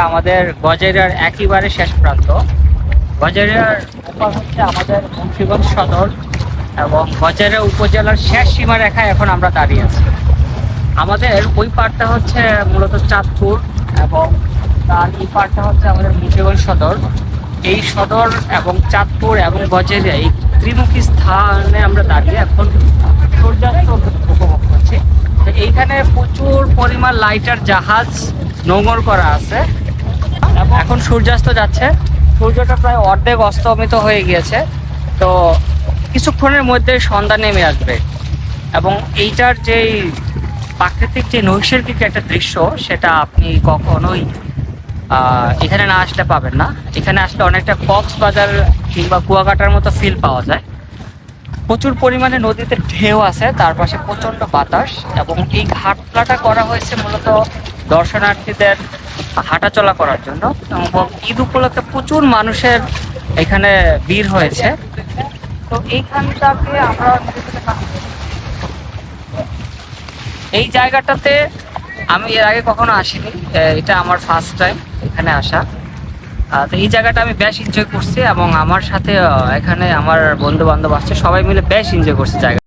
আমাদের গজেরিয়ার একেবারে শেষ প্রান্ত। গজেরিয়ার ওপার হচ্ছে আমাদের মুন্সিগঞ্জ সদর এবং গজেরিয়া উপজেলার শেষ সীমারেখায় এখন আমরা দাঁড়িয়ে আছি। আমাদের ওই পাড়টা হচ্ছে মূলত চাঁদপুর এবং তার এই পাড়টা হচ্ছে আমাদের মুন্সিগঞ্জ সদর। এই সদর এবং চাঁদপুর এবং গজেরিয়া এই ত্রিমুখী স্থানে আমরা দাঁড়িয়ে এখন সূর্যাস্ত উপভোগ করছি। তো এইখানে প্রচুর পরিমাণ লাইটার জাহাজ নোঙর করা আছে এবং এখন সূর্যাস্ত যাচ্ছে। সূর্যটা প্রায় অর্ধেক অস্তমিত হয়ে গিয়েছে, তো কিছুক্ষণের মধ্যে সন্ধ্যা নেমে আসবে এবং এইটার যেই প্রাকৃতিক যে নৈসর্গিক একটা দৃশ্য সেটা আপনি কখনোই এখানে না আসলে পাবেন না। এখানে আসলে অনেকটা কক্সবাজার কিংবা কুয়াকাটার মতো ফিল পাওয়া যায়। প্রচুর পরিমাণে নদীতে ঢেউ আছে, তার পাশে প্রচন্ড বাতাস এবং এই ঘাটলাটা করা হয়েছে মূলত দর্শনার্থীদের হাঁটাচলা করার জন্য এবং ঈদ উপলক্ষে প্রচুর মানুষের এখানে ভিড় হয়েছে। তো এইখানটাকে আমরা এই জায়গাটাতে আমি এর আগে কখনো আসিনি, এটা আমার ফার্স্ট টাইম এখানে আসা। তো এই জায়গাটা আমি বেশ এনজয় করছি এবং আমার সাথে এখানে আমার বন্ধু বান্ধব আসছে, সবাই মিলে বেশ এনজয় করছে জায়গা।